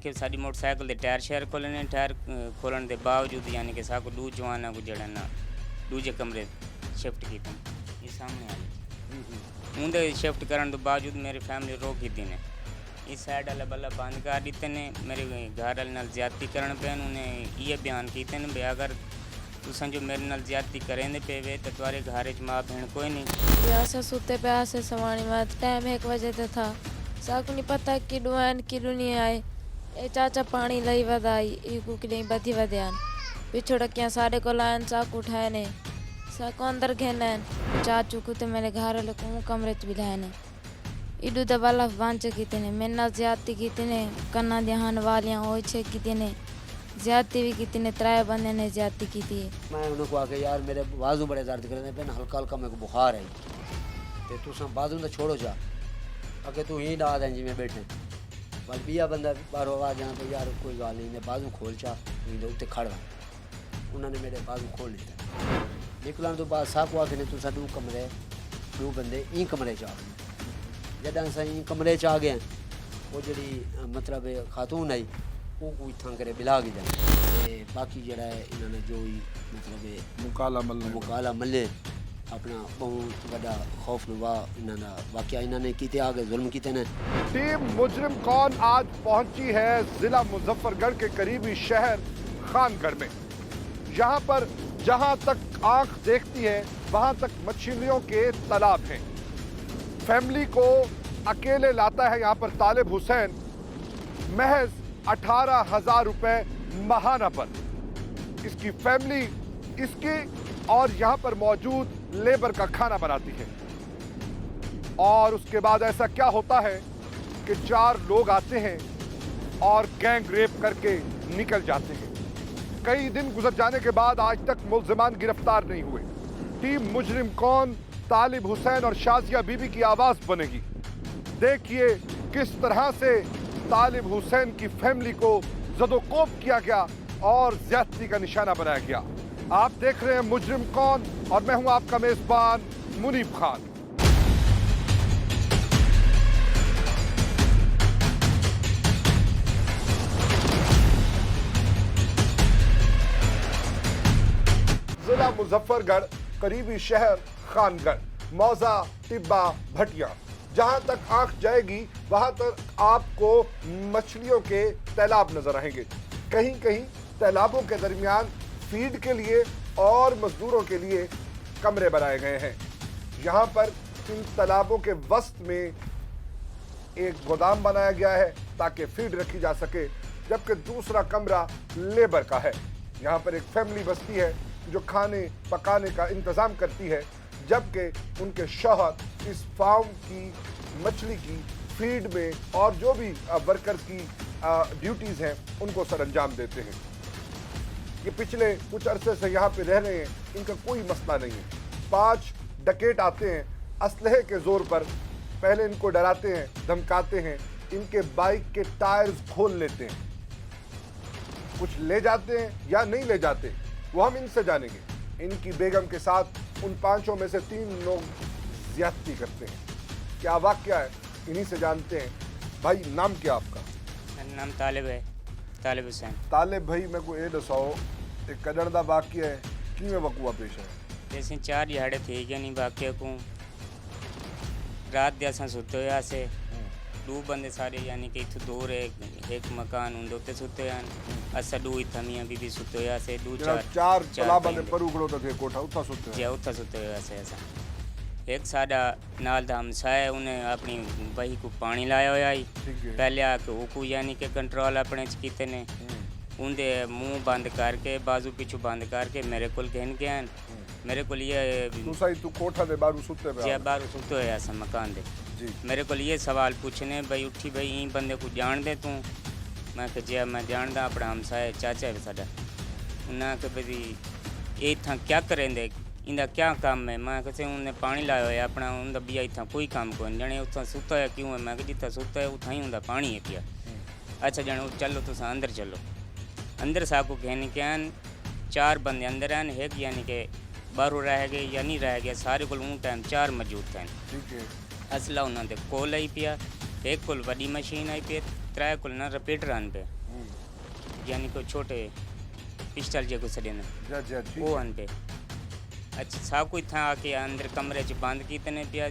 کہ ساری motor cycle دے tyre شہر کھولنے ٹائر کھولن دے باوجود یعنی کہ ساکو دو جوانا کو جڑا نا دوجے کمرے شفٹ کیتے یہ سامنے والے اندر شفٹ کرن تو باوجود میری فیملی روک ہی نے اس سائڈ والا بلا بند کر دیتے نے میرے گھر والے نال زیادتی کرن پین انہیں یہ بیان کیتے ہیں بھئی اگر تساں جو میرے نال زیادتی کریں دے پے وے تے تمہارے گھر وچ ماں بہن کوئی نہیں اساں سوتے پہ آسے سوانی وقت ٹائم 1 بجے تے تھا ساکو نہیں پتہ کڈو آئن کڈو نہیں آئے اے چاچا پانی لئی ودائی ای کو کڈیں بدھی ودیان پچھو ڈکیاں ساڈے کول آئن ساکو اٹھائے نے ساکو اندر گھن چاچو کو تے میرے گھر والے کو کمرے چ بٹھائے نے ایڈو دبالا وانچ کیتے نے میرے نال زیادتی کیتے نے کنا دیاں ہن والیاں ہوئی چھے کیتے نے زیادتی بھی کیتے نے 3 بندے نے زیادتی کیتی ہے میں انہوں کو آکے یار میرے بازو بڑے درد کرنے پہ ہلکا ہلکا میرے کو بخار ہے تے تساں بازو نہ چھوڑو جا اگے تو ہی ڈا دیں جی میں بیٹھے بل بیا بندہ باہر آواز جانا تو یار کوئی گل نہیں میں بازو کھول چا تو اتنے کھڑا انہوں نے میرے بازو کھول لیتا نکلن تو بعد سب کو آکے نے تساں 2 کمرے 2 بندے این کمرے چ آ گئے جداں اساں این کمرے چ آ گئے وہ جڑی مطلب خاتون آئی وہ کوئی تھان کرے بلا گئی جائے باقی جڑا ہے انہوں نے جو ہی مطلب مکالا ملے اپنا بہت بڑا خوف نوا انہوں نے واقعہ انہوں نے کیتے آگے ظلم کیتے ہیں. ٹیم مجرم کون آج پہنچی ہے ضلع مظفر گڑھ کے قریبی شہر خان گڑھ میں. یہاں پر جہاں تک آنکھ دیکھتی ہے وہاں تک مچھلیوں کے تالاب ہیں. فیملی کو اکیلے لاتا ہے یہاں پر طالب حسین محض 18,000 روپے ماہانہ پر. اس کی فیملی اس کی اور یہاں پر موجود لیبر کا کھانا بناتی ہے. اور اس کے بعد ایسا کیا ہوتا ہے کہ 4 لوگ آتے ہیں اور گینگ ریپ کر کے نکل جاتے ہیں. کئی دن گزر جانے کے بعد آج تک ملزمان گرفتار نہیں ہوئے. ٹیم مجرم کون طالب حسین اور شازیہ بی بی کی آواز بنے گی. دیکھیے کس طرح سے طالب حسین کی فیملی کو زد و کوب کیا گیا اور زیادتی کا نشانہ بنایا گیا. آپ دیکھ رہے ہیں مجرم کون اور میں ہوں آپ کا میزبان منیب خان. ضلع مظفر گڑھ قریبی شہر خان گڑھ موضع ٹبا بھٹیا. جہاں تک آنکھ جائے گی وہاں تک آپ کو مچھلیوں کے تالاب نظر آئیں گے. کہیں کہیں تالابوں کے درمیان فیڈ کے لیے اور مزدوروں کے لیے کمرے بنائے گئے ہیں. یہاں پر ان تالابوں کے وسط میں ایک گودام بنایا گیا ہے تاکہ فیڈ رکھی جا سکے جبکہ دوسرا کمرہ لیبر کا ہے. یہاں پر ایک فیملی بستی ہے جو کھانے پکانے کا انتظام کرتی ہے جبکہ ان کے شوہر اس فارم کی مچھلی کی فیڈ میں اور جو بھی ورکرز کی ڈیوٹیز ہیں ان کو سر انجام دیتے ہیں. یہ پچھلے کچھ عرصے سے یہاں پہ رہ رہے ہیں. ان کا کوئی مسئلہ نہیں ہے. 5 ڈکیٹ آتے ہیں اسلحے کے زور پر. پہلے ان کو ڈراتے ہیں دھمکاتے ہیں ان کے بائک کے ٹائرز کھول لیتے ہیں. کچھ لے جاتے ہیں یا نہیں لے جاتے وہ ہم ان سے جانیں گے. ان کی بیگم کے ساتھ ان 5 میں سے 3 لوگ زیادتی کرتے ہیں. کیا واقعہ ہے انہی سے جانتے ہیں. بھائی نام کیا آپ کا؟ میرا نام طالب ہے طالب حسین. طالب بھائی میں کو یہ دساؤ ایک کڈڑ دا واقعہ ہے کی میں وقوع پیش ہے. جیسے 4 دہاڑے تھے کہ نہیں واقعہ کو رات دے اساں ستے ہوئے سے 2 بندے سارے یعنی کہ اتھو دور ایک مکان ہوں دوتے ستے ہیں اسا 2 اتھا میاں بی بی ستے ہوئے سے 4 طلاب بندے پر اگڑو تھے کوٹھا اتھا ستے ہیں جی اتھا ستے ہوئے سے ایسا. ایک ساڈا نال دا ہمسایہ انہیں اپنی بہی کو پانی لایا ہوا ہی پہلے آ کے وہ یعنی کہ کنٹرول اپنے کیتے نے اندے منہ بند کر کے بازو پیچھو بند کر کے میرے کول گھن گئے. میرے کو یہ تو کوٹھا دے باہر ستے پہ جی باہر ستے ہوئے ایسا مکان دے جی. میرے کو یہ سوال پوچھنے بھائی اٹھی بھائی این بندے کو جان دے تو میں کہ جی میں جان دا اپنا ہمسایہ چاچا ہے ساڈا. انہیں کہ بھائی یہ اتنا کیا کریں دے اندا کیا کام ہے. میں کہ انہیں پانی لایا ہوا اپنا اندا بیا اتنا کوئی کام کوئی نہیں جانے اتنا ستا ہے کیوں ہے. میں کہ جتنا ستا ہے اتنا ہی اندا پانی ہے پیا. اچھا جانے چلو تو اندر چلو. اندر سا کو گھن کے 4 بندے اندر ہیں ایک یعنی کہ باہروں رہ گئے یا نہیں رہ گیا سارے کو اون ٹائم 4 موجود تھے. اسلحہ انہوں نے کول آئی پیا ایک کول وڈی مشین آئی پی किराए को ना रिपीटर आन पे यानी कोई छोटे पिस्टल जे को सड़े ना जी ठीक वो आन पे अच्छा साकू इतना आके अंदर कमरे च बंद कीते पिया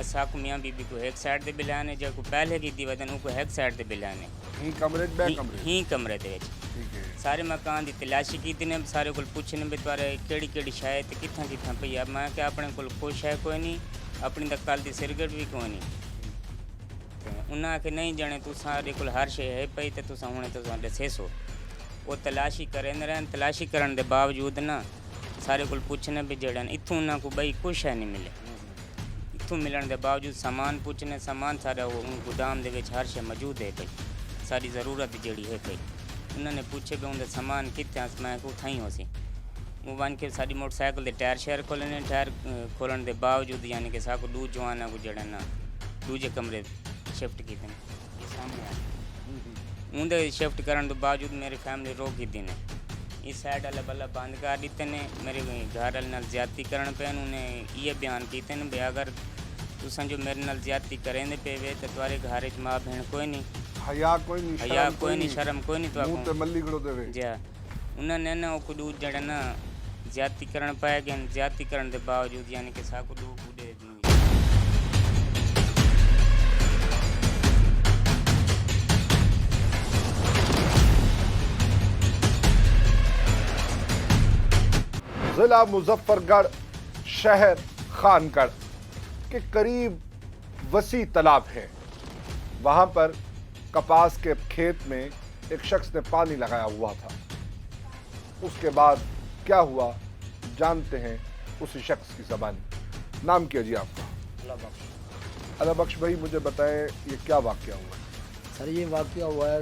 साकू मियाँ बीबी को एक साइड ते बिलाने जो को पहले की वदन को एक साइड ते बिलाने ही कमरे च, बे कमरे ही कमरे दे विच ठीक है सारे मकान की तलाशी की ने सारे को पूछने भी तुआरे केड़ी केड़ी शायद कितना कितना पई है मैं क्या अपने को कुछ है कोई नहीं अपनी तो कल की सिरगट भी कोई नहीं उन्हें आखे नहीं जाने तू सारे को हर शे है पई तो तुसा हुणे तो दसेसो वो तलाशी करें रहन तलाशी करने के बावजूद ना सारे को पूछने भी जड़न इत्थों उन्हें को बई कुछ है नहीं मिले इत्थों मिलने के बावजूद सामान पूछने सामान सारा वो गोदाम दे विच हर शे मौजूद है पई सारी ज़रूरत जड़ी है पई उन्होंने पूछे भी उनके सामान कितने मैं को उठाई हो सी वो बन के सारी मोटरसाइकिल के टायर शेयर खोलने टायर खोलने के बावजूद यानी कि साको दू जवाना को जड़ा ना दूजे कमरे शिफ्ट किए ये सामने आ उनके शिफ्ट करने के बावजूद मेरी फैमिली रोक दी ने इस साइड वाले बल्ला बंद कर दिते ने मेरे घर वाले नाल ज्यादती करन पे उन्हें ये बयान किए ने भी अगर तुसा जो मेरे नाल ज्यादती करेंदे पे वे तो तुम्हारे घर च माँ बहन कोई नहीं हया कोई नहीं हया कोई नहीं शर्म कोई नहीं मुंह ते मल्ली गड़ो देवे जी उन्होंने ना वो कुछ जड़ा ना ज्यादती करण पाए गए ज्यादती करने के बावजूद यानी कि साको दो कूदे जिला मुजफ्फरगढ़ शहर खानगढ़ के करीब वसी तालाब है। वहां पर कपास के खेत में एक शख्स ने पानी लगाया हुआ था। उसके बाद क्या हुआ जानते हैं उसी शख्स की ज़बानी। नाम क्या जी आपका? अल्लाह बख्श भाई, मुझे बताएं ये क्या वाक़या हुआ? सर ये वाक़या हुआ है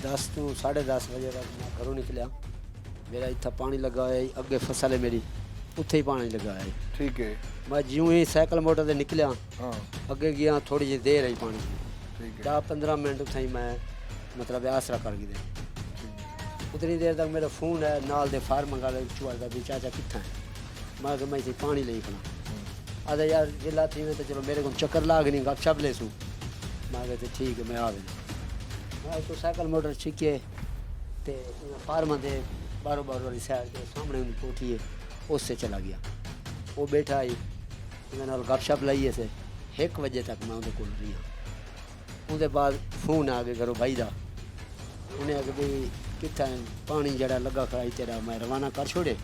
10 to 10:30 बजे तक मैं घरों निकलिया। मेरा इतना पानी लगा है अगे फसल है मेरी उत्थे ही पानी लगा है। ठीक है। मैं ज्यों ही साइकिल मोटर से निकलिया हाँ अगे गया थोड़ी जी देर आई पानी ठीक है 10-15 मिनट उतना ही मैं मतलब आसरा कर गई। उतनी देर तक मेरा फ़ोन है नाल दे फार्म वाले चुआदा भी चाचा कितना है मैं कि मैं इसे पानी ले खड़ा आधा यार जिला थी में तो चलो मेरे को चक्कर लाग नहीं गपशप ले सूँ मैं कहते ठीक है मैं आ गया। मैं तो साइकिल मोटर सीखे तो फार्म दे बारो वाली साइड के सामने उनकी कोठी है उससे चला गया। वो बैठा आई मैं गपशप लाइए से 1 बजे तक मैं उनके को रही हाँ। उसके बाद फोन आ गया घरों भाई का उन्हें आगे भाई कितना पानी जड़ा लगा खड़ा तेरा मैं रवाना कर छोड़े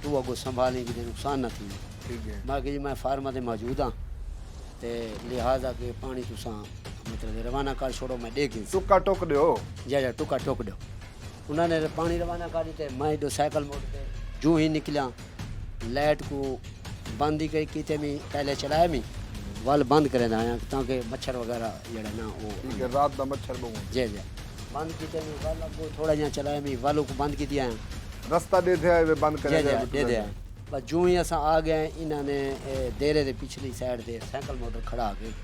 तू अगो संभालने की नुकसान ना थी। ठीक है। मैं कि जी मैं फार्मा से मौजूद हाँ तो लिहाजा के पानी तुसा मतलब रवाना कर छोड़ो मैं देख टुका टोक दो जा टुका टोक दो। उन्होंने पानी रवाना कर दी मैं जो साइकिल मोड़ पे जूँ ही निकलिया लाइट को बंद ही कई किते में पहले चलाया मैं वल बंद करे ना आया ताकि मच्छर वगैरह जड़ा ना वो ठीक है। रात का मच्छर बहुत जी जी बंद किते में वल को थोड़ा जहाँ चलाया मैं वालों को बंद की दिया रास्ता दे दिया वे बंद कर दे दिया। बस जूँ ही असा आ गए इन्होंने देरे दे पिछली साइड से साइकिल मोटर खड़ा के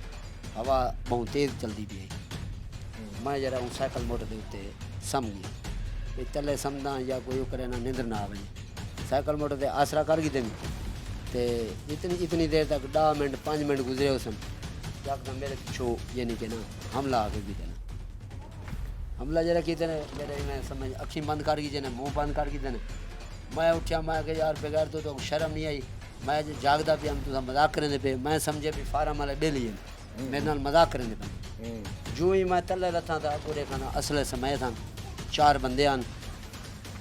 हवा बहुत तेज़ चलती पी आई। मैं जरा हूँ साइकिल मोटर के उत्ते सम गया भी तले समझा या कोई करे ना निंद्र ना आवे साइकिल मोटर से आसरा कर गई ते इतनी देर तक 10 मिनट 5 मिनट गुजरे उस यकदम मेरे पिछो यानी कि ना हमला आ गई ना हमला जरा की मेरे मैं समझ अखी बंद कर गई ने मुँह बंद कर गई ने मैं उठा मैं कि यार बगैर तो शर्म नहीं आई मैं जागदा पे हम तो मजाक करें पे मैं समझे भी फार्म वाले बेली मेरे नाल मजाक करें पे जो ही मैं तले लथा था पूरे खाना असले समय था 4 बंदे आन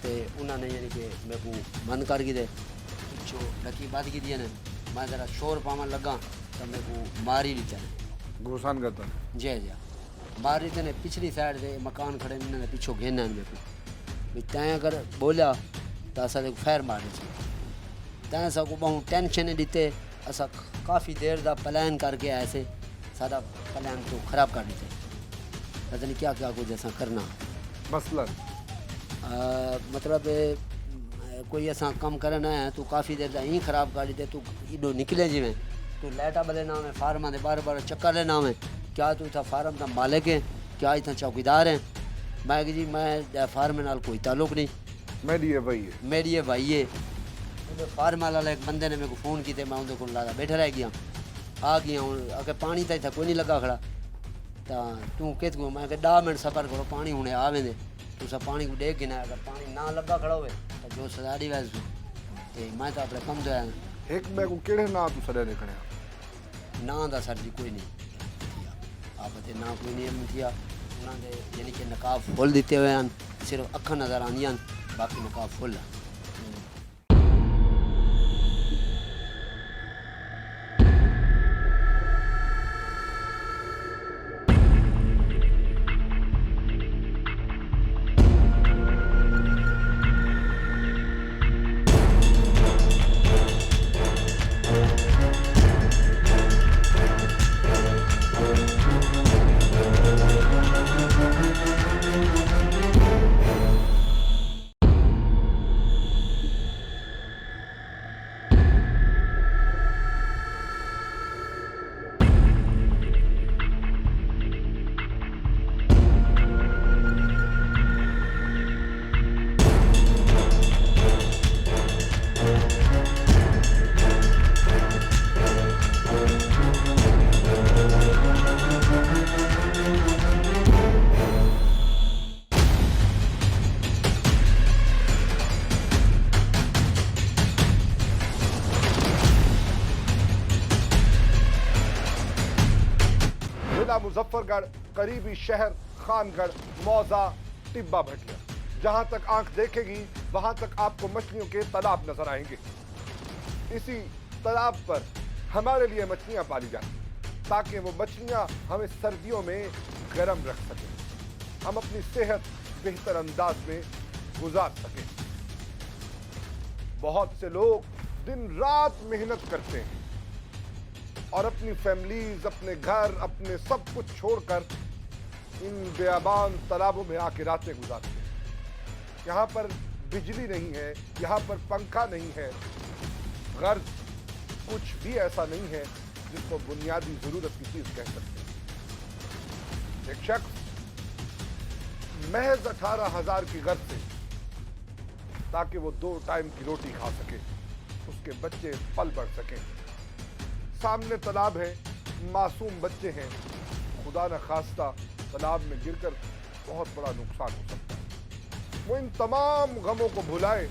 ते उन्होंने यानी कि मेरे को बंद कर गए पिछो लकी बात की दी ने मैं जरा शोर पावन लगा तो मेरे को मारी दी चले घुसान करता जय जय मारी ने पिछली साइड से मकान खड़े इन्होंने पिछो घेना मेरे को भी तैं अगर बोलिया तो असा फैर मारे तैं सबको बहुत टेंशन दीते असा काफ़ी देर का प्लान करके आए से सारा प्लान तो खराब कर देते पता नहीं क्या क्या कुछ ऐसा करना मसलन मतलब कोई ऐसा कम करना है तू काफ़ी देर ही खराब कर देते तू इडो निकले जिमें तू लाइटा बले नाम है फार्मा दे बार चक्कर ले नाम है क्या तू था फार्म का मालिक है क्या इतना चौकीदार है मैं कि जी मैं फार्म नाल कोई ताल्लुक नहीं मेरी ये भाई है फार्म वाला एक बंदे ने मेरे को फ़ोन किए मैं उनके को लादा बैठा रह गया आ गया हूँ आगे पानी तो इतना कोई नहीं लगा खड़ा तू कित को मैं 10 मिनट सफ़र करो पानी हुणे आवे दे तुसा पानी को देख गिना अगर पानी ना लगा खड़ा होवे तो जो सजा दी वैसे ते मैं तो अपने कम जो है एक मैं को केड़े ना तू सड़े निकले ना दा सर जी कोई नहीं आप ते ना कोई नहीं थिया उन्हां दे यानी कि नकाब फुल दिते हुए हैं सिर्फ अखा नजर आंदियां बाकी नकाब फुल है जिला मुजफ्फरगढ़, करीबी शहर खानगढ़, मौजा, टिब्बा भटिया, जहां तक आंख देखेगी वहां तक आपको मछलियों के तालाब नजर आएंगे। इसी तालाब पर हमारे लिए मछलियां पाली जाती ताकि वो मछलियां हमें सर्दियों में गर्म रख सकें, हम अपनी सेहत बेहतर अंदाज में गुजार सकें। बहुत से लोग दिन रात मेहनत करते हैं और अपनी फैमिलीज, अपने घर, अपने सब कुछ छोड़कर इन बेआबान तालाबों में आके रातें गुजारते हैं। यहाँ पर बिजली नहीं है, यहाँ पर पंखा नहीं है, गर्ज कुछ भी ऐसा नहीं है जिसको बुनियादी जरूरत की चीज कह सकते हैं। एक शख्स महज 18,000 की गर्ज से ताकि वो 2 टाइम की रोटी खा सके, उसके बच्चे पल बढ़ सकें। सामने तालाब है, मासूम बच्चे हैं, खुदा न खास्ता तालाब में गिरकर बहुत बड़ा नुकसान हो सकता है। वो इन तमाम गमों को भुलाए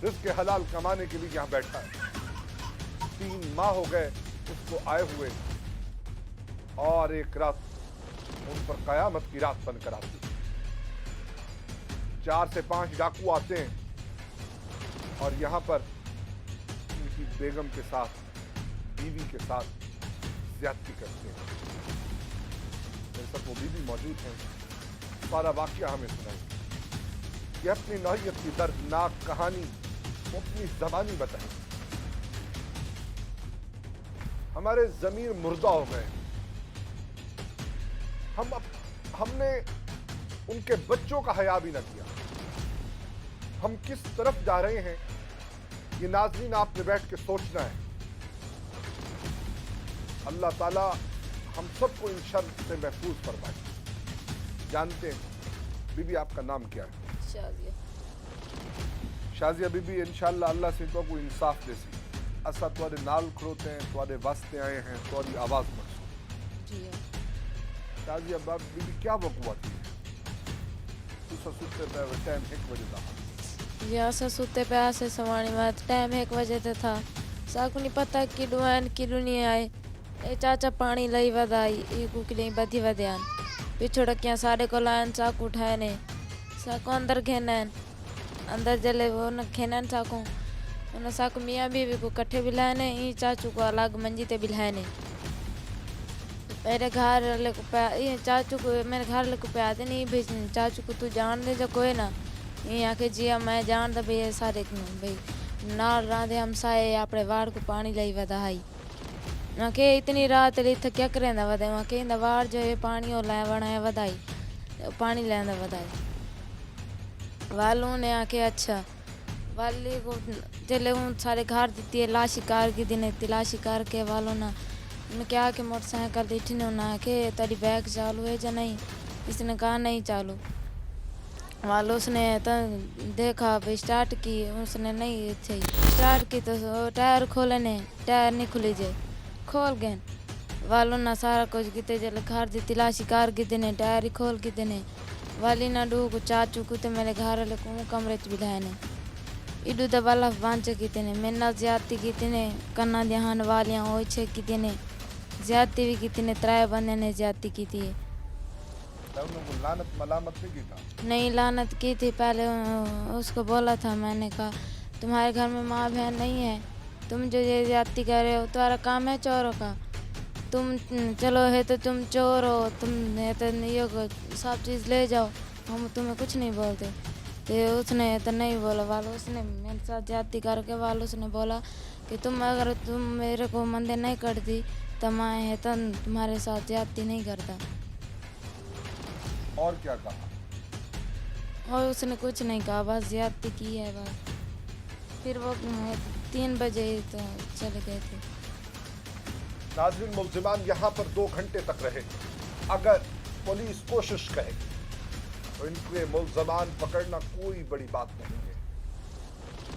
रिज़्क़ हलाल कमाने के लिए यहाँ बैठा है। 3 माह हो गए उसको आए हुए और एक रात उन पर कयामत की रात बनकर आती है। 4 से 5 डाकू आते हैं और यहाँ पर उनकी बेगम के साथ, बीवी के साथ ज्यादती करते हैं। मेरे साथ वो बीवी मौजूद हैं, सारा वाकया हमें सुनाएंगे। ये अपनी नौइयत की दर्दनाक कहानी वो अपनी ज़बानी बताएंगे। हमारे ज़मीर मुर्दा हो गए, हमने उनके बच्चों का हया भी न किया। हम किस तरफ जा रहे हैं ये नाज़रीन आपने बैठ के सोचना है। अल्लाह ताला हम सबको इन शर से महफूज फरमाए। जानते हैं बीबी आपका नाम क्या है? शाजिया। शाजिया बीबी, इंशाअल्लाह अल्लाह से तो को इंसाफ देसी असा तुम्हारे नाल खड़ोते हैं, तुम्हारे वास्ते आए हैं, तुम्हारी आवाज़ मकसूद। जी हाँ। शाजिया बाब बीबी क्या वक़्त थी तू सुते पे टाइम 1 बजे था? जी असां सुते पिया से सवाणी बात टाइम 1 बजे ते था। साकू नहीं पता किडू आन किडू नहीं आए। ए चाचा पानी लई वधाई ई कुकड़ी बधी वध्यान पिछोड़ क्या सारे को लाइन चाकू उठाए ने साकू अंदर घेनन अंदर जले वो न घेनन साकू उन साकू मियाँ बीवी को कट्ठे बिलाए ने ई चाचू को अलग मंजी ते बिलाए ने। मेरे घर ले को पे ये चाचू को मेरे घर ले को पे आते नहीं भेज चाचू को तू जान दे जो कोई ना ये आके जिया मैं जान द भाई सारे भाई नाल रांधे हम साए अपने वाड़ को पानी लई वधाई वहाँ के इतनी रात ले थ क्या करेंदा वधाई वहाँ के वाड़ जो है पानी और लाए वणाए वधाई पानी लेंदा वधाई वालों ने आके अच्छा वाली को जले उन सारे घर देती है लाशी कार की दिन तलाशी कार के वालों ना मैं क्या कि मोटरसाइकिल देखी ने ना के तेरी बैग चालू है या नहीं, इसने कहा नहीं चालू। वालों उसने देखा भाई स्टार्ट की, उसने नहीं थी स्टार्ट की तो टायर खोले ने टायर नहीं खुली जे खोल गए वालों ना सारा कुछ किते जल घर दी तलाशी कार किते ने टायर खोल किते ने वाली ना डू को चाचू को ते मेरे घर वाले को कमरे च बिठाए ने इडू द वाला बांच किते ने मेना ज्यादती किते ने कन्ना ध्यान वालियां होय छे किते ने ज्यादती भी किते ने त्राय बंदे ने ज्यादती की थी उन्होंने लानत मलामत नहीं की था? नहीं लानत की थी पहले उसको बोला था मैंने कहा तुम्हारे घर में माँ बहन नहीं है तुम जो ये ज्यादती कर रहे हो तुम्हारा काम है चोरों का तुम चलो है तो तुम चोर हो तुम है तो ये सब चीज़ ले जाओ हम तुम्हें कुछ नहीं बोलते तो उसने तो नहीं बोला वालो उसने मेरे साथ ज्यादती करके वालो उसने बोला कि अगर तुम मेरे को मंदे नहीं करती तो मैं है तो तुम्हारे साथ ज्यादती नहीं करता और क्या कहा? और उसने कुछ नहीं कहा बस ज्यादती की है बस फिर वो 3 बजे तो चले गए थे। नाज़रीन, मुल्ज़िमान यहाँ पर 2 घंटे तक रहे। अगर पुलिस कोशिश करे तो इनके मुल्ज़िमान पकड़ना कोई बड़ी बात नहीं है।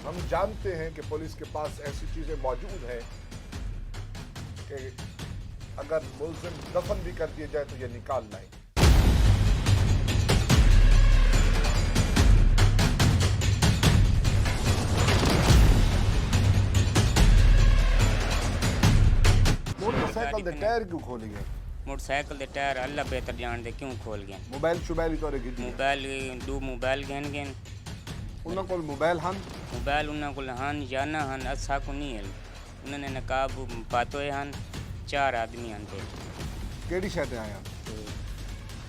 हम जानते हैं कि पुलिस के पास ऐसी चीज़ें मौजूद हैं कि अगर मुल्ज़िम दफन भी कर दिए जाए तो ये निकाल लाएं। मोटरसाइकिल दे टायर क्यों खोले गए? मोटरसाइकिल दे टायर अल्लाह बेहतर जान दे क्यों खोल गए। मोबाइल शुबाइल तो रखी थी? मोबाइल गहन गए उन्होंने कोल मोबाइल हन? मोबाइल उन्होंने को हन या ना हन असा को नहीं है। उन्होंने नकाब पातो हन 4 आदमी हन थे। केड़ी शहर आया?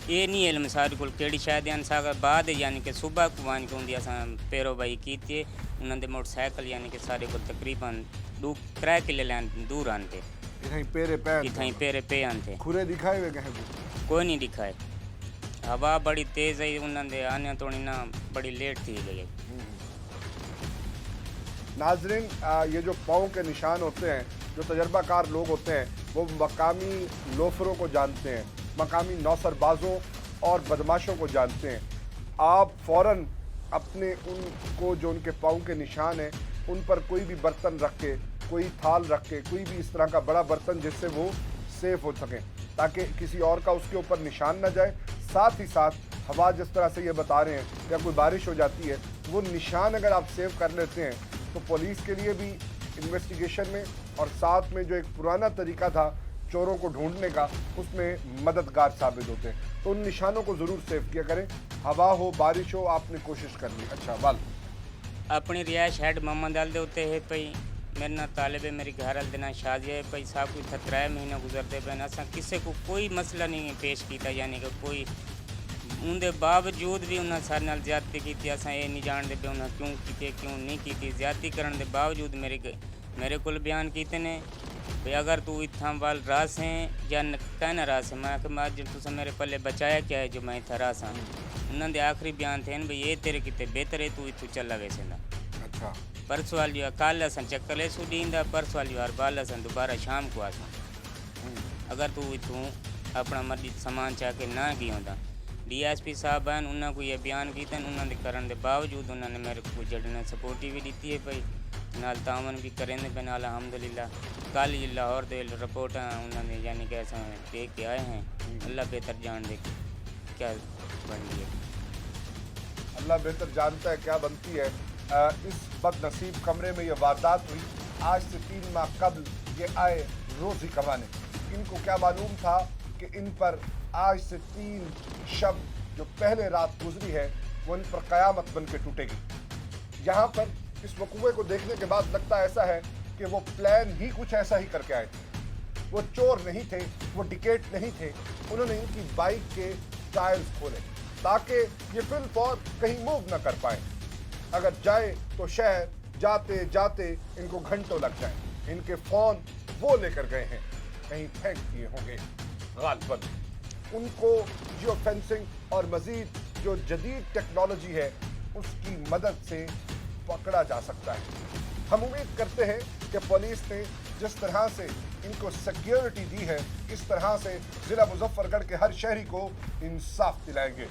ये नहीं इल्म सारे को केड़ी शायद आन सागर बाद यानी कि सुबह को वन को उन्दी असा पैरो बाई की थी उन्होंने मोटरसाइकिल यानी कि सारे को तकरीबन 3 किलोमीटर दूर आनते इथाई पेरे पैन इथाई पेरे पे आनते खुरे दिखाए हुए कहे कोई नहीं दिखाए। हवा बड़ी तेज आई उन्होंने आने थोड़ी ना बड़ी लेट थी गई। नाजरीन, ये जो पाँव के निशान होते हैं, जो तजर्बाकार लोग होते हैं, वो मकामी लोफरों को जानते हैं, मकामी नौसरबाजों और बदमाशों को जानते हैं। आप फ़ौरन अपने उनको जो उनके पाँव के निशान हैं उन पर कोई भी बर्तन रख के, कोई थाल रख के, कोई भी इस तरह का बड़ा बर्तन जिससे वो सेफ हो सकें ताकि किसी और का उसके ऊपर निशान न जाए। साथ ही साथ हवा जिस तरह से ये बता रहे हैं या कोई बारिश हो जाती है, वो निशान अगर आप सेव कर लेते हैं तो पुलिस के लिए भी इन्वेस्टिगेशन में और साथ में जो एक पुराना तरीका था चोरों को ढूंढने का उसमें मददगार साबित होते हैं। तो उन निशानों को ज़रूर सेव किया करें। हवा हो, बारिश हो, आपने कोशिश करनी। अच्छा वाल अपनी रिहाइश हेड मोहम्मद अल दे उत्ते है पई मेरे ना तालिब मेरी घर वाल देना शादी है पई साहब कोई 3 महीने गुजरते पे असा किसी को कोई मसला नहीं पेश किया यानी कि कोई उनके बावजूद भी उन्हें सारे नाल ज्यादती की असा ये नहीं जानते पे उन्हें क्यों की क्यों नहीं की। ज्यादती करने के बावजूद मेरे को बयान किए ने भाई अगर तू इतना वाल रास है या कहना रास है मैं तुम मेरे पल्ले बचाया क्या है जो मैं इतना रास हाँ। उन्होंने आखिरी बयान थे भाई ये तेरे कितने बेहतर है तू इतू चला वैसे ना। अच्छा परसों वाल जो कल असन चक्कर ले सू ॾींदा परसों वाल जो बाल असन दोबारा शाम को आसा अगर तू इतू अपना मर्जी सामान चाह के ना की होता। DSP साहब हैं उन्होंने को ये बयान किए उन्होंने करने के बावजूद उन्होंने मेरे को जड़ने सपोर्टी भी दी है भाई नाल तावन भी करें पे नाल अल्हम्दुलिल्लाह। कल ही लाहौर दे रिपोर्ट उन्होंने यानी कि ऐसा दे के आए हैं। अल्लाह बेहतर जान दे क्या बन रही है। अल्लाह बेहतर जानता है क्या बनती है। इस बदनसीब कमरे में ये वारदात हुई। आज से 3 माह कबल ये आए रोज़ी कमाने। इनको क्या मालूम था कि इन पर आज से 3 शब जो पहले रात गुजरी है वो इन पर क़यामत बन के टूटेगी। यहाँ पर इस वकूए को देखने के बाद लगता ऐसा है कि वो प्लान ही कुछ ऐसा ही करके आए थे। वो चोर नहीं थे, वो डिकेट नहीं थे। उन्होंने इनकी बाइक के टायर्स खोले ताकि ये फिलफौर कहीं मूव ना कर पाए। अगर जाए तो शहर जाते जाते इनको घंटों लग जाए। इनके फ़ोन वो लेकर गए हैं, कहीं फेंक दिए होंगे गालिबन। उनको जियो फेंसिंग और मज़ीद जो जदीद टेक्नोलॉजी है उसकी मदद से पकड़ा जा सकता है। हम उम्मीद करते हैं कि पुलिस ने जिस तरह से इनको सिक्योरिटी दी है इस तरह से ज़िला मुजफ्फरगढ़ के हर शहरी को इंसाफ दिलाएंगे।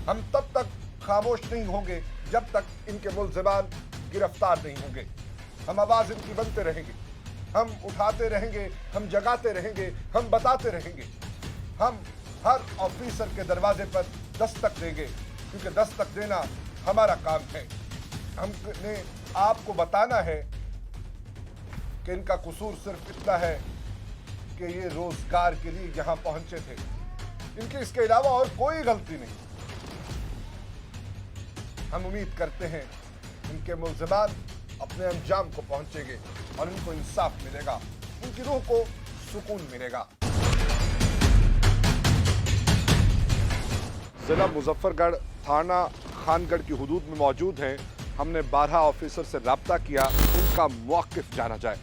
हम तब तक खामोश नहीं होंगे जब तक इनके मुल्ज़िमान गिरफ्तार नहीं होंगे। हम आवाज़ इनकी बनते रहेंगे। हम उठाते रहेंगे, हम जगाते रहेंगे, हम बताते रहेंगे। हम हर ऑफिसर के दरवाजे पर दस्तक देंगे, क्योंकि दस्तक देना हमारा काम है। हमने आपको बताना है कि इनका कसूर सिर्फ इतना है कि ये रोजगार के लिए यहां पहुंचे थे, इनके इसके अलावा और कोई गलती नहीं। हम उम्मीद करते हैं इनके मुल्ज़िमान अपने अंजाम को पहुंचेंगे और इनको इंसाफ मिलेगा, इनकी रूह को सुकून मिलेगा। जिला मुजफ्फरगढ़ थाना खानगढ़ की हुदूद में मौजूद हैं। हमने 12 ऑफिसर से राब्ता किया, उनका मौक़िफ़ जाना जाए,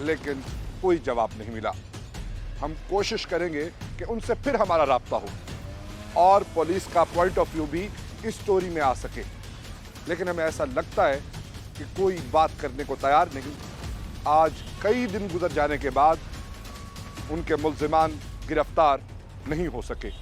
लेकिन कोई जवाब नहीं मिला। हम कोशिश करेंगे कि उनसे फिर हमारा राब्ता हो और पुलिस का पॉइंट ऑफ व्यू भी इस स्टोरी में आ सके, लेकिन हमें ऐसा लगता है कि कोई बात करने को तैयार नहीं। आज कई दिन गुजर जाने के बाद उनके मुल्ज़िमान गिरफ्तार नहीं हो सके।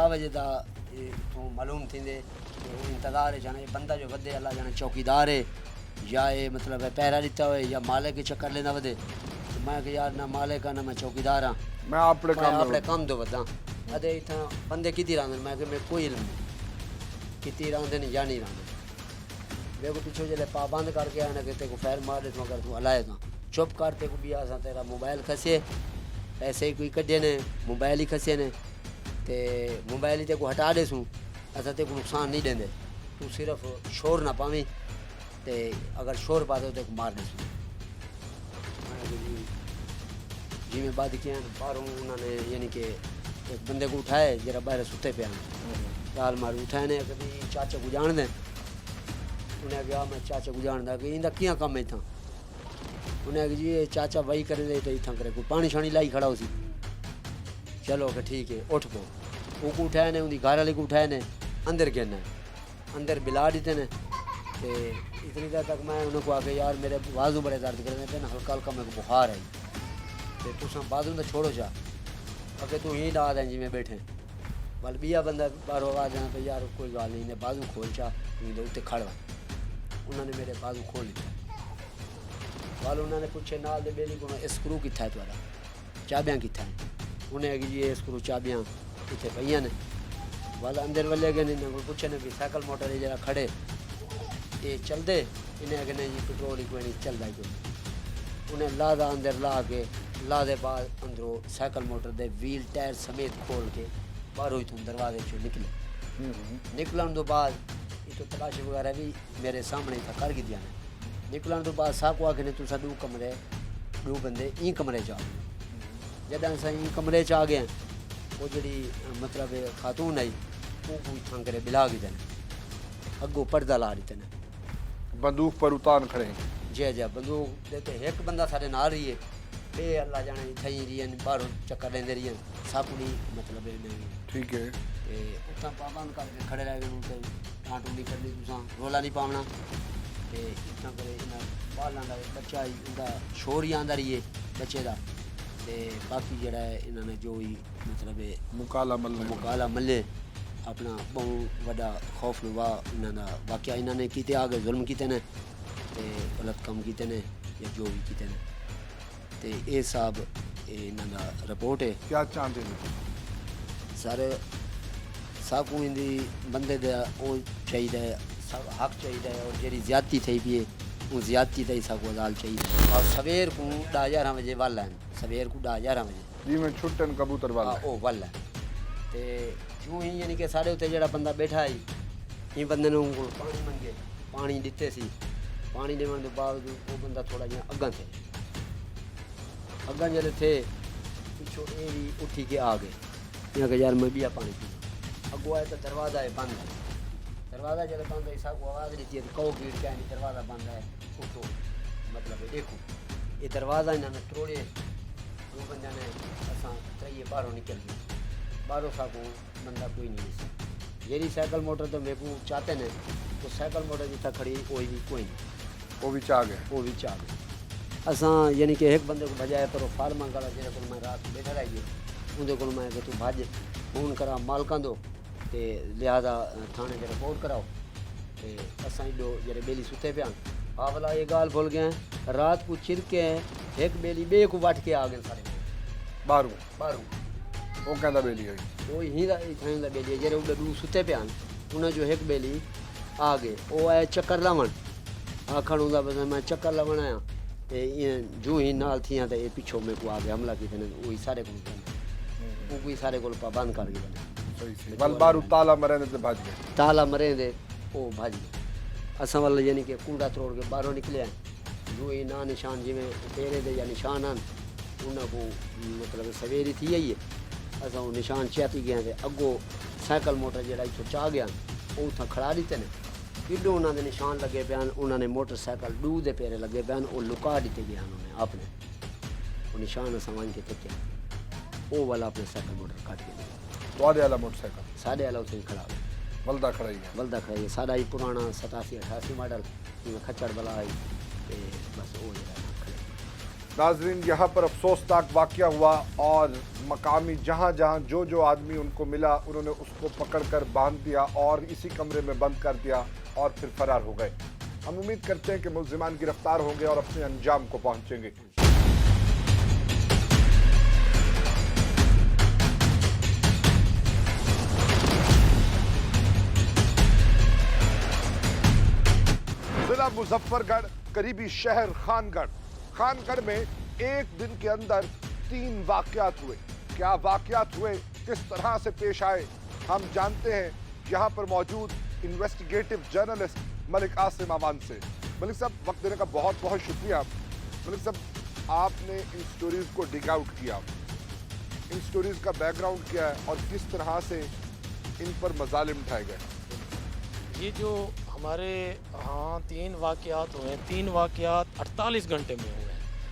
बजे का मालूम थींदे इंतज़ार है जाने बंदा जो वधे अल्लाह जाने चौकीदार है या ये मतलब है पैरा ॾिता हुए या माले के चक्कर लेंदा वधे। मैं कि यार ना माले का ना मैं चौकीदार हाँ, मैं अपने काम दो वधा अदे इतना बंदे किती रहंदे। मैं कि मैं कोई इल्म नहीं किती रहंदे या नहीं रहंदे। मेरे को पीछे जले पाबंद करके आने के तेको फैर मार दे तो अगर तू हलाए तो चुप कर तेको बिया सा तेरा मोबाइल खसे पैसे कोई कढे ने मोबाइल ही खसे ने ते मोबाइल ही तेको हटा दे सूं असां तेको नुकसान नहीं देंदे। तू सिर्फ शोर ना पावी ते अगर शोर पा दे तेको मार दे सूं। जी में बाद किया बाहरों उन्होंने यानी कि एक बंदे को उठाए जरा बाहर सुते पे गाल मार उठाए ने कभी चाचा को जान दें उन्हें कहा मैं चाचा को जानदा कि इंदा किया काम है इतना। उन्हें जी ये चाचा वही करे दे तो इतना करे कोई पानी शानी लाई खड़ा उसी। चलो कि ठीक है उठ पो वो को उठाए ने उनकी घर वाले को उठाए ने अंदर गिरना अंदर बिला देते ने ते इतनी देर तक मैं उन्हें को आके यार मेरे बाजू बड़े दर्द कर रहे थे ना हल्का हल्का मेरे को बुखार आई ते तुम बाजू तो छोड़ो जा अगर तू ही डाल दें जी में बैठे बल बिया बंदा बाहर आवाज आना तो यार कोई गल नहीं इन्हें बाजू खोल चा उत्ते खड़वा उन्होंने मेरे बाजू खोल लिया। वाल उन्होंने पूछे नाल दे बेली को स्क्रू कितना है तुम्हारा चाबियाँ कितना है उन्हें आगे जी ये स्क्रू चाबियाँ इतने पईया ने वाल अंदर वाले गए नहीं पूछे ने भी साइकिल मोटर जरा खड़े ये चलते इन्हें आगे नहीं जी पेट्रोल ही कोई नहीं चलता कोई उन्हें ला दा अंदर ला के ला दे बाद अंदरों साइकिल मोटर दे व्हील टायर समेत खोल के बाहरों इतों दरवाजे चो निकले। निकलन तो बाद तो तलाशी वगैरह भी मेरे सामने था कर की दिया ने निकलन तो बाद साकू आके ने तुसा दो कमरे दो बंदे ई कमरे च आ गए। जब अस ई कमरे च आ गए वो जी मतलब खातून आई वो कोई थां करे बिला गई देने अगो पर्दा ला देते ने बंदूक पर उतार खड़े जय जय बंदूक देते एक बंदा सारे नाल रही है बे अल्लाह जाने थई रही बाहरों चक्कर लेंदे रही साकुड़ी मतलब ठीक है उत्थां पाबंद करके खड़े रह गए उनके टाँटू नहीं करनी तुसा रोला नहीं पावना ते इतना करे इन्हें बालां दा बच्चा ही उनका शोर ही आंदा रही है बच्चे का ते बाकी जड़ा है इन्होंने जो ही मतलब मुकाला मल्ले अपना बहुत बड़ा खौफ नुवा इन्होंने वाकया इन्होंने किते आगे जुल्म किते ने ते गलत काम किते ने या जो भी किते ने ते ये साहब इन्होंने रिपोर्ट है क्या चाहते सर साकू इंदी बंदे दा ओ चाहिए हक चाहिए और जी ज्यादती थी पी वो ज्यादती तई साकू अदाल चाहिए और सवेर को 10:30 बजे वल है सवेर को 10:30 बजे जी में छुट्टन कबूतर वाला ओ वल है ते यूं ही यानी कि साढ़े उत्ते जेड़ा बंदा बैठा है ये बंदे ने पानी मंगे पानी दिते सी पानी देने के बावजूद वो बंदा थोड़ा जिहा अग्गां थे अग्गां जड़े थे पिछों ये भी उठी के आ गए यहाँ के यार मैं भी पानी पीना अगो आए तो दरवाज़ा है बंद है दरवाज़ा जब बंद है ऐसा को आवाज़ देती है तो कहो गिर क्या नहीं दरवाज़ा बंद है उठो मतलब है देखो ये दरवाज़ा इन्होंने तोड़े वो बंदा ने असा चाहिए बाहरों निकल गए बाहरों सा को बंदा कोई नहीं दिसा जेरी साइकिल मोटर तो मेरे को चाहते ने तो साइकिल मोटर जितना खड़ी कोई भी कोई नहीं वो भी चाह गए वो भी चाह गए असा यानी कि एक बंदे को भजाया पर फार्मा गला जेरे को मैं रात बैठा रही उनके को मैं कि तू भज फोन करा मालकां दो ते लिहाजा थाने च रिपोर्ट कराओ ते असां एडो जेरे बेली सुते पिया हाँ भला ये गाल भूल गए रात को चिरके एक बेली बे को वट के आ गए सारे बारू बारू वो कहता बेली आई वो ही दा बेली जेरे उडे दू सुते पिया उन्हें जो एक बेली आ गए वो आए चक्कर लावन आखण उदा बस मैं चक्कर लावन आया ते जो ही नाल थियां ते ये पिछो मेरे को आ गया हमला की वो सारे को वो कोई सारे को पाबंद कर गए सही से बल बारू ताला मरे ने ते भज गए ताला मरे दे वो भज गए असां वाल यानी कि कूड़ा तोड़ के बाहरों निकले जो ही ना निशान जिमें तेरे दे या निशान आन उन्हें को मतलब सवेरी थी है असां वो निशान चाती गए थे अगो साइकिल मोटर जरा इथों चाह गया वो उतना खड़ा दीते ने एडो उन्होंने निशान लगे पे उन्होंने मोटरसाइकिल डू दे पेरे लगे पे वो लुका दीते गए उन्होंने अपने वो निशान असां वन के तक वो वाला अपने साइकिल मोटर काट के तो आधे वाला मोटरसाइकिल साढ़े वाला उसे खड़ा हो बलदा खड़ा ही है बलदा खड़ा है साढ़ा ही पुराना 87-88 मॉडल जिसमें खच्चर बला आई ते बस वो जरा नाजरीन यहाँ पर अफसोसनाक वाक़या हुआ और मकामी जहाँ जहाँ जो जो आदमी उनको मिला उन्होंने उसको पकड़कर बांध दिया और इसी कमरे में बंद कर दिया और फिर फरार हो गए। हम उम्मीद करते हैं कि मुल्जिमान गिरफ्तार होंगे और अपने अंजाम को पहुँचेंगे। जिला मुजफ्फरगढ़ करीबी शहर खानगढ़ में एक दिन के अंदर 3 वाकयात हुए। क्या वाकयात हुए, किस तरह से पेश आए, हम जानते हैं यहाँ पर मौजूद इन्वेस्टिगेटिव जर्नलिस्ट मलिक आसिम अवान से। मलिक साहब, वक्त देने का बहुत बहुत शुक्रिया। मलिक साहब, आपने इन स्टोरीज को डिग आउट किया, इन स्टोरीज का बैकग्राउंड क्या है और किस तरह से इन पर मजालिम उठाए गए। ये जो हमारे यहाँ 3 वाकयात हुए, 3 वाकयात 48 घंटे में हुए हैं।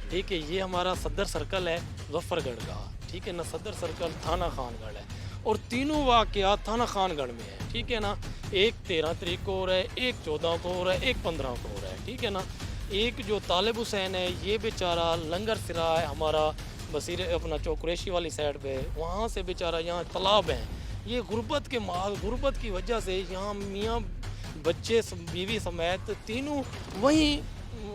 ठीक है, ये हमारा सदर सर्कल है मुजफ्फरगढ़ का, ठीक है ना, सदर सर्कल थाना खानगढ़ है और तीनों वाकयात थाना खानगढ़ में है, ठीक है ना। एक 13 तारीख को हो रहा है, एक 14 को हो रहा है, एक 15 को हो रहा है, ठीक है ना। एक जो तालिब हुसैन है, ये बेचारा लंगर सिरा है हमारा बसीर अपना चौकुरेशी वाली साइड पे, वहाँ से बेचारा यहाँ तालाब है। ये गुर्बत के गुर्बत की वजह से यहाँ मियाँ बच्चे बीवी समेत तीनों वहीं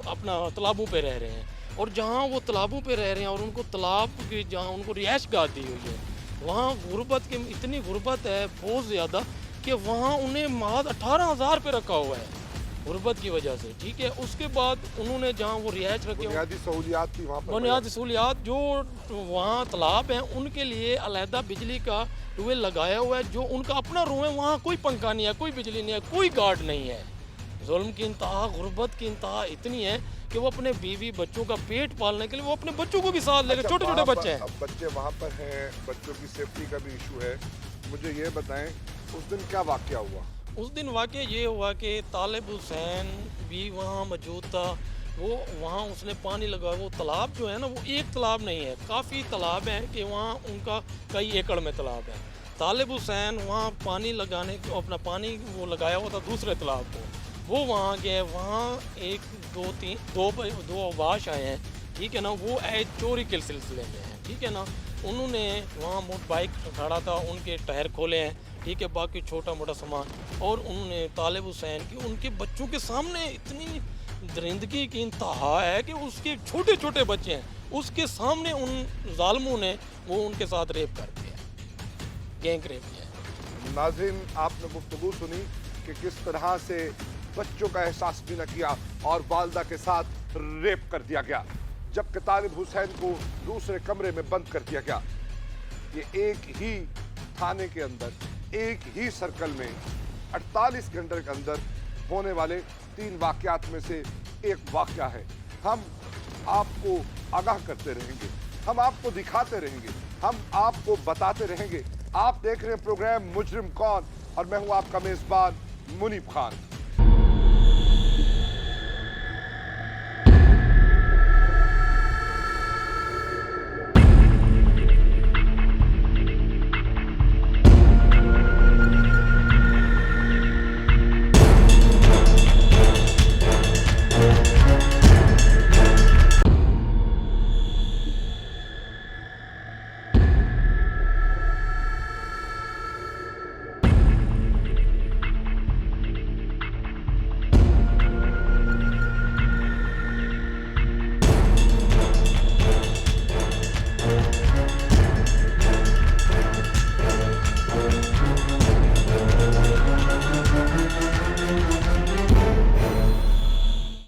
अपना तालाबों पे रह रहे हैं और जहाँ वो तालाबों पे रह रहे हैं और उनको तालाब की जहाँ उनको रिहाइश गाह दी हुई है, वहाँ गुर्बत की इतनी गुर्बत है बहुत ज़्यादा कि वहाँ उन्हें माद 18,000 पे रखा हुआ है गुर्बत की वजह से, ठीक है। उसके बाद उन्होंने जहाँ वो रिहाइश रखे बुनियादी सहूलियात थी वहाँ पर, बुनियादी सहूलियात जो वहाँ तालाब हैं उनके लिए अलहदा बिजली का ट्यूबवेल लगाया हुआ है, जो उनका अपना रूम है, वहाँ कोई पंखा नहीं है, कोई बिजली नहीं है, कोई गार्ड नहीं है। जुल्म की इंतहा, गुर्बत की इंतहा इतनी है कि वो अपने बीवी बच्चों का पेट पालने के लिए वो अपने बच्चों को भी साथ ले, छोटे छोटे बच्चे हैं। बच्चे वहाँ पर हैं, बच्चों की सेफ्टी का भी इशू है। मुझे ये बताएं, उस दिन क्या वाकया हुआ? उस दिन वाकया ये हुआ कि तालिब हुसैन भी वहाँ मौजूद था। वो वहाँ उसने पानी लगाया। वो तालाब जो है ना, वो एक तालाब नहीं है, काफ़ी तालाब हैं कि वहाँ उनका कई एकड़ में तालाब है। तालिब हुसैन वहाँ पानी लगाने को अपना पानी वो लगाया हुआ था दूसरे तालाब को, वो वहाँ गए। वहाँ 2 अवाश आए हैं, ठीक है ना, वो चोरी के सिलसिले में है, ठीक है ना। उन्होंने वहाँ मोटर बाइक खड़ा था, उनके टायर खोले हैं, ठीक है, बाकी छोटा मोटा सामान, और उन्होंने तालिब हुसैन की उनके बच्चों के सामने इतनी दरिंदगी की इंतहा है कि उसके छोटे छोटे बच्चे हैं, उसके सामने उन जालिमों ने वो उनके साथ रेप कर दिया, गैंग रेप किया। नाज़रीन, आपने गुफ्तगू सुनी कि किस तरह से बच्चों का एहसास भी न किया और वालदा के साथ रेप कर दिया गया, जबकि तालिब हुसैन को दूसरे कमरे में बंद कर दिया गया। ये एक ही थाने के अंदर, एक ही सर्कल में 48 घंटे के अंदर होने वाले 3 वाक़यात में से एक वाक़या है। हम आपको आगाह करते रहेंगे, हम आपको दिखाते रहेंगे, हम आपको बताते रहेंगे। आप देख रहे हैं प्रोग्राम मुजरिम कौन और मैं हूं आपका मेज़बान मुनीब खान।